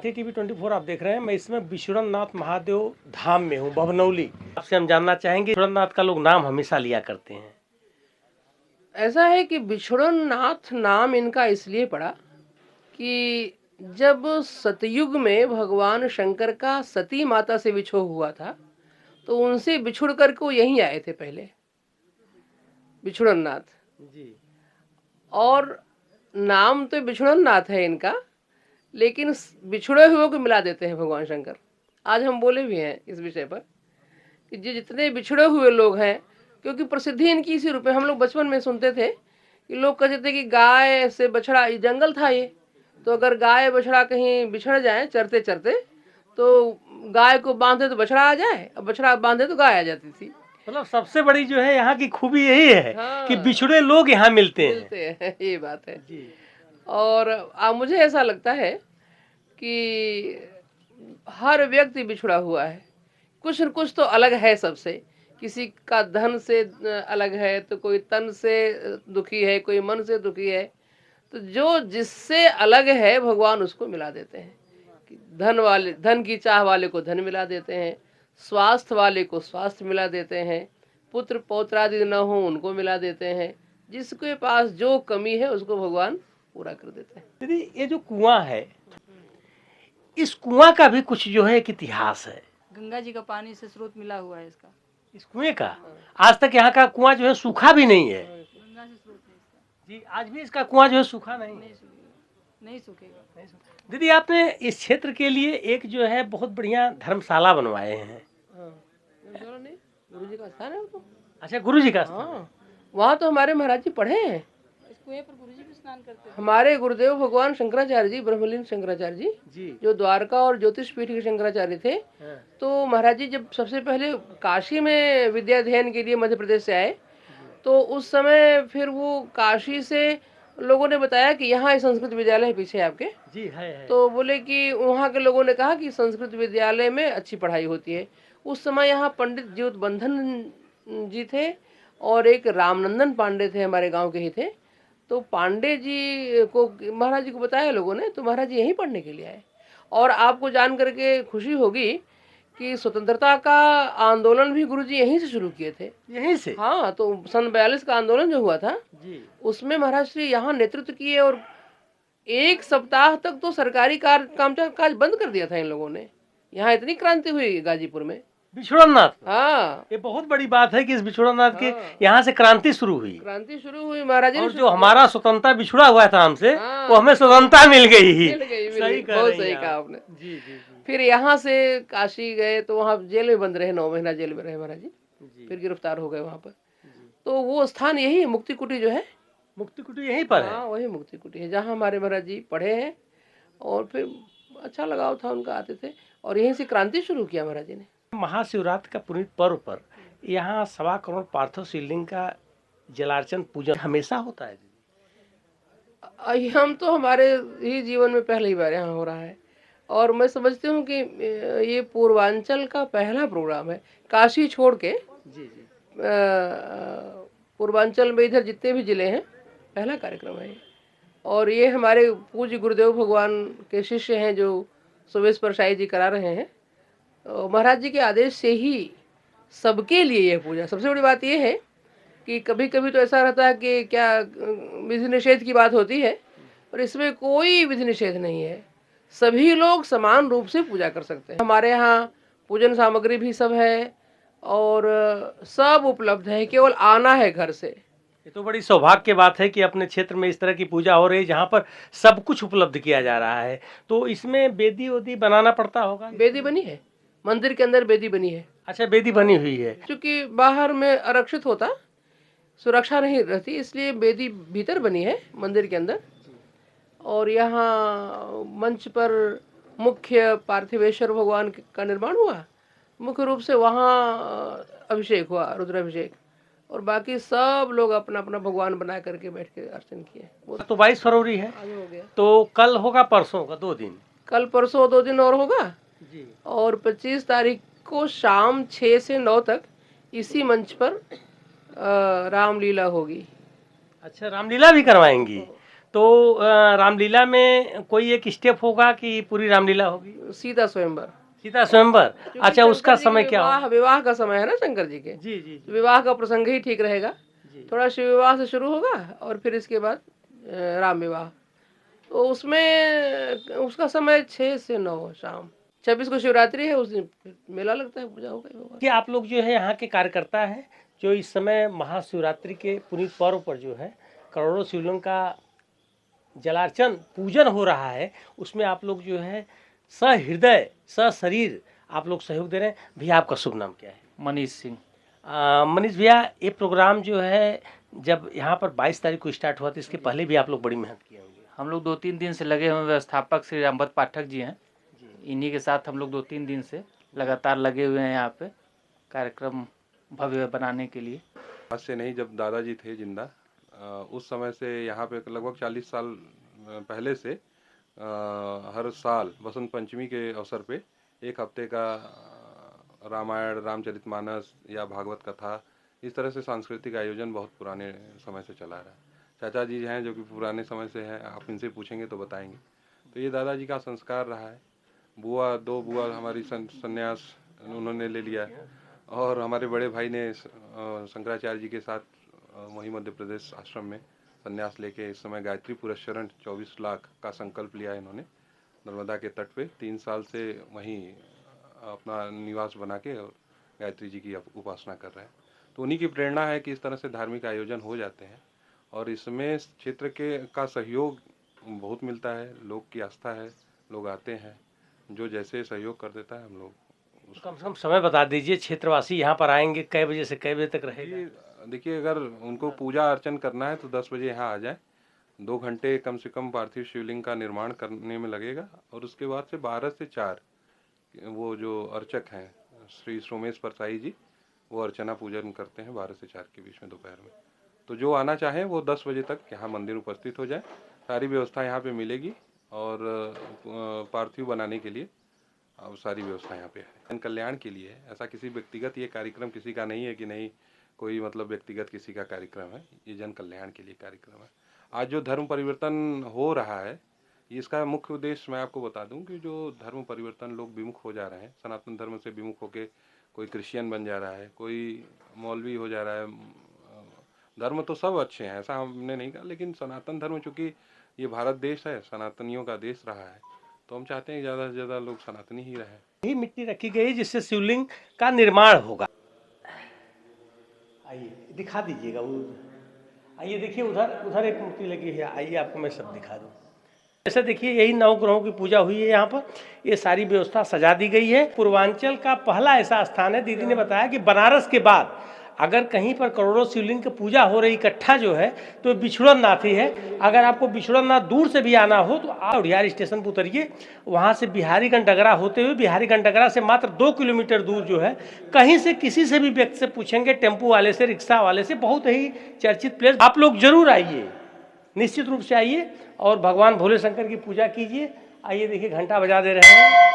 साथी टीवी 24 आप देख रहे हैं। मैं इसमें विश्वनाथ महादेव धाम में हूँ, भवनौली। आपसे हम जानना चाहेंगे, विश्वनाथ का लोग नाम हमेशा लिया करते हैं। ऐसा है कि विष्णुनाथ नाम इनका इसलिए पड़ा कि जब सतयुग में भगवान शंकर का सती माता से विछोह हुआ था तो उनसे बिछुड़ कर को यहीं आए थे पहले विष्णुनाथ। जी। और नाम तो विष्णुनाथ है इनका, लेकिन बिछुड़े हुए को मिला देते हैं भगवान शंकर। आज हम बोले भी हैं इस विषय पर कि जितने बिछड़े हुए लोग हैं, क्योंकि प्रसिद्धि इनकी इसी रूप में। हम लोग बचपन में सुनते थे कि लोग कहते थे कि गाय से बछड़ा, ये जंगल था ये, तो अगर गाय बछड़ा कहीं बिछड़ जाए चरते चरते तो गाय को बांधे तो बछड़ा आ जाए, और बछड़ा बांधे तो गाय आ जाती थी। मतलब सबसे बड़ी जो है यहाँ की खूबी यही है कि हाँ, बिछड़े लोग यहाँ मिलते हैं ये बात है। जी। और मुझे ऐसा लगता है कि हर व्यक्ति बिछड़ा हुआ है, कुछ न कुछ तो अलग है सबसे। किसी का धन से अलग है, तो कोई तन से दुखी है, कोई मन से दुखी है। तो जो जिससे अलग है भगवान उसको मिला देते हैं। कि धन की चाह वाले को धन मिला देते हैं, स्वास्थ्य वाले को स्वास्थ्य मिला देते हैं, पुत्र पौत्रादि न हो उनको मिला देते हैं। जिसके पास जो कमी है उसको भगवान पूरा कर देते हैं। दीदी, ये जो कुआं है, इस कुआं का भी कुछ जो है एक इतिहास है। गंगा जी का पानी से स्रोत मिला हुआ है इसका। इस कुएं का आज तक यहाँ का कुआं जो है सूखा भी नहीं है। गंगा से स्रोत है इसका। जी, आज भी इसका कुआं जो है सूखा नहीं है। नहीं सूखेगा। दीदी, आपने इस क्षेत्र के लिए एक जो है बहुत बढ़िया धर्मशाला बनवाए हैं। नहीं, गुरु जी का स्थान है वो तो। अच्छा, गुरु जी का स्थान है। हाँ, वहाँ तो हमारे महाराज जी पढ़े हैं। इस कुएं पर गुरुजी भी स्नान करते हैं। हमारे गुरुदेव भगवान शंकराचार्य जी, ब्रह्मलीन शंकराचार्य जी। जो द्वारका और ज्योतिष पीठ के शंकराचार्य थे, हाँ। तो महाराज जी जब सबसे पहले काशी में विद्या अध्ययन के लिए मध्य प्रदेश से आए, तो उस समय फिर वो काशी से लोगों ने बताया कि यहाँ संस्कृत विद्यालय है पीछे आपके। जी है। तो बोले कि वहाँ के लोगों ने कहा कि संस्कृत विद्यालय में अच्छी पढ़ाई होती है। उस समय यहाँ पंडित ज्योत बंधन जी थे और एक रामनंदन पांडे थे, हमारे गांव के ही थे। तो पांडे जी को महाराज जी को बताया लोगों ने, तो महाराज जी यहीं पढ़ने के लिए आए। और आपको जान करके खुशी होगी कि स्वतंत्रता का आंदोलन भी गुरुजी यहीं से शुरू किए थे। यहीं से? हाँ, तो सन 42 का आंदोलन जो हुआ था जी। उसमें महाराज श्री यहाँ नेतृत्व किए, और एक सप्ताह तक तो सरकारी काज बंद कर दिया था इन लोगों ने। यहाँ इतनी क्रांति हुई गाजीपुर में। विश्वनाथ। हाँ, ये बहुत बड़ी बात है कि इस विश्वनाथ के हाँ, यहाँ से क्रांति शुरू हुई। क्रांति शुरू हुई महाराज जी ने और शुरू जो किया। हमारा स्वतंत्रता बिछुड़ा हुआ था हमसे, हाँ, वो हमें स्वतंत्रता मिल गई ही। मिल गई, सही कह बहुत रही सही हैं कहा आप। आपने। जी जी जी। फिर यहाँ से काशी गए तो वहाँ जेल में बंद रहे, 9 महीना जेल में रहे महाराज जी। जी। फिर गिरफ्तार हो गए वहाँ पर। तो वो स्थान यही है, मुक्ति कुटी जो है। मुक्ति कुटी यहीं पर है। हाँ, वही मुक्ति कुटी है जहाँ हमारे महाराज जी पढ़े हैं। और फिर अच्छा लगाव था उनका, आते थे और यहीं से क्रांति शुरू किया महाराज जी ने। महाशिवरात्रि का पुनीत पर्व पर यहाँ 1.25 करोड़ पार्थिव शिवलिंग का जलार्चन पूजन हमेशा होता है। हम तो हमारे ही जीवन में पहली बार यहाँ हो रहा है, और मैं समझती हूँ कि ये पूर्वांचल का पहला प्रोग्राम है, काशी छोड़ के। जी जी। पूर्वांचल में इधर जितने भी जिले हैं पहला कार्यक्रम है ये। और ये हमारे पूज्य गुरुदेव भगवान के शिष्य हैं जो सुबेश्वर शाही जी करा रहे हैं। महाराज जी के आदेश से ही सबके लिए यह पूजा। सबसे बड़ी बात यह है कि कभी कभी तो ऐसा रहता है कि क्या विधि निषेध की बात होती है, और इसमें कोई विधि निषेध नहीं है। सभी लोग समान रूप से पूजा कर सकते हैं। हमारे यहाँ पूजन सामग्री भी सब है और सब उपलब्ध है, केवल आना है घर से। ये तो बड़ी सौभाग्य की बात है कि अपने क्षेत्र में इस तरह की पूजा हो रही है जहाँ पर सब कुछ उपलब्ध किया जा रहा है। तो इसमें वेदी वोदी बनाना पड़ता होगा? वेदी बनी है, मंदिर के अंदर वेदी बनी है। अच्छा, वेदी बनी हुई है। क्योंकि बाहर में आरक्षित होता, सुरक्षा नहीं रहती, इसलिए वेदी भीतर बनी है मंदिर के अंदर। और यहाँ मंच पर मुख्य पार्थिवेश्वर भगवान का निर्माण हुआ, मुख्य रूप से वहाँ अभिषेक हुआ, रुद्राभिषेक। और बाकी सब लोग अपना अपना भगवान बना करके बैठ के अर्चन किए। तो 22 फरवरी है, आगे हो गया। तो कल होगा, परसों होगा, 2 दिन। कल परसों 2 दिन और होगा जी। और 25 तारीख को शाम 6 से 9 तक इसी मंच पर रामलीला होगी। अच्छा, रामलीला भी करवाएंगी? तो रामलीला में कोई एक स्टेप होगा कि पूरी रामलीला होगी? सीता स्वयंवर। सीता स्वयंवर, क्योंकि अच्छा उसका शंकर जी के समय क्या होगा? विवाह का समय है ना शंकर जी के, जी जी जी विवाह का प्रसंग ही ठीक रहेगा। जी। थोड़ा शिव विवाह से शुरू होगा और फिर इसके बाद राम विवाह। तो उसमें उसका समय 6 से 9 शाम। 26 को शिवरात्रि है, उस दिन फिर मेला लगता है, पूजा होगा। कि आप लोग जो है यहाँ के कार्यकर्ता है जो इस समय महाशिवरात्रि के पुनीत पर्व पर जो है करोड़ों शिवलिंग का जलार्चन पूजन हो रहा है, उसमें आप लोग जो है सहृदय सशरीर आप लोग सहयोग दे रहे हैं। भैया आपका शुभ नाम क्या है? मनीष सिंह। मनीष भैया, ये प्रोग्राम जो है जब यहाँ पर 22 तारीख को स्टार्ट हुआ तो इसके पहले भी आप लोग बड़ी मेहनत किए होंगे। हम लोग 2-3 दिन से लगे हुए, व्यवस्थापक श्री रामभद्र पाठक जी हैं, इन्हीं के साथ हम लोग 2-3 दिन से लगातार लगे हुए हैं यहाँ पे कार्यक्रम भव्य बनाने के लिए। आज से नहीं, जब दादाजी थे जिंदा उस समय से यहाँ पे लगभग 40 साल पहले से हर साल बसंत पंचमी के अवसर पे एक हफ्ते का रामायण, रामचरितमानस या भागवत कथा, इस तरह से सांस्कृतिक आयोजन बहुत पुराने समय से चला रहा है। चाचा जी हैं जो कि पुराने समय से हैं, आप इनसे पूछेंगे तो बताएंगे। तो ये दादाजी का संस्कार रहा है। बुआ, 2 बुआ हमारी संन्यास उन्होंने ले लिया, और हमारे बड़े भाई ने शंकराचार्य जी के साथ वहीं मध्य प्रदेश आश्रम में संन्यास लेके इस समय गायत्री पुरस्चरण 24 लाख का संकल्प लिया है इन्होंने नर्मदा के तट पे। 3 साल से वहीं अपना निवास बना के और गायत्री जी की उपासना कर रहे हैं। तो उन्हीं की प्रेरणा है कि इस तरह से धार्मिक आयोजन हो जाते हैं, और इसमें क्षेत्र के का सहयोग बहुत मिलता है, लोग की आस्था है, लोग आते हैं, जो जैसे सहयोग कर देता है हम लोग। कम से कम समय बता दीजिए, क्षेत्रवासी यहाँ पर आएंगे कै बजे से कै बजे तक रहेगा? देखिए, अगर उनको पूजा अर्चन करना है तो 10 बजे यहाँ आ जाए। 2 घंटे कम से कम पार्थिव शिवलिंग का निर्माण करने में लगेगा, और उसके बाद से 12 से 4 वो जो अर्चक हैं श्री सोमेश परसाई जी, वो अर्चना पूजन करते हैं 12 से 4 के बीच में दोपहर में। तो जो आना चाहें वो 10 बजे तक यहाँ मंदिर उपस्थित हो जाए। सारी व्यवस्था यहाँ पे मिलेगी, और पार्थिव बनाने के लिए अब सारी व्यवस्था यहाँ पे है। जन कल्याण के लिए है, ऐसा किसी व्यक्तिगत ये कार्यक्रम किसी का नहीं है कि नहीं कोई मतलब व्यक्तिगत किसी का कार्यक्रम है, ये जन कल्याण के लिए कार्यक्रम है। आज जो धर्म परिवर्तन हो रहा है, इसका मुख्य उद्देश्य मैं आपको बता दूं कि जो धर्म परिवर्तन लोग विमुख हो जा रहे हैं, सनातन धर्म से विमुख होके कोई क्रिश्चियन बन जा रहा है, कोई मौलवी हो जा रहा है। धर्म तो सब अच्छे हैं, ऐसा हमने नहीं कहा, लेकिन सनातन धर्म चूँकि ये भारत देश है, सनातनियों का देश रहा है, तो हम चाहते हैं ज़्यादा से ज़्यादा लोग सनातनी ही रहें। यही मिट्टी रखी गई जिससे शिवलिंग का निर्माण होगा। आइए दिखा दीजिएगा वो, आइए देखिए उधर एक मूर्ति लगी है, आइए आपको मैं सब दिखा दूँ। जैसे देखिए यही 9 ग्रहों की पूजा हुई है यहाँ पर, ये सारी व्यवस्था सजा दी गई है। पूर्वांचल का पहला ऐसा स्थान है, दीदी ने बताया कि बनारस के बाद अगर कहीं पर करोड़ों शिवलिंग की पूजा हो रही इकट्ठा जो है तो बिछुड़न नाथ ही है। अगर आपको बिछुड़न नाथ दूर से भी आना हो तो आप उड़ियार स्टेशन पर उतरिए, वहाँ से बिहारीगंज डगरा होते हुए, बिहारीगंज डगरा से मात्र 2 किलोमीटर दूर जो है, कहीं से किसी से भी व्यक्ति से पूछेंगे, टेम्पू वाले से, रिक्शा वाले से, बहुत ही चर्चित प्लेस। आप लोग जरूर आइए, निश्चित रूप से आइए और भगवान भोले शंकर की पूजा कीजिए। आइए देखिए घंटा बजा दे रहे हैं।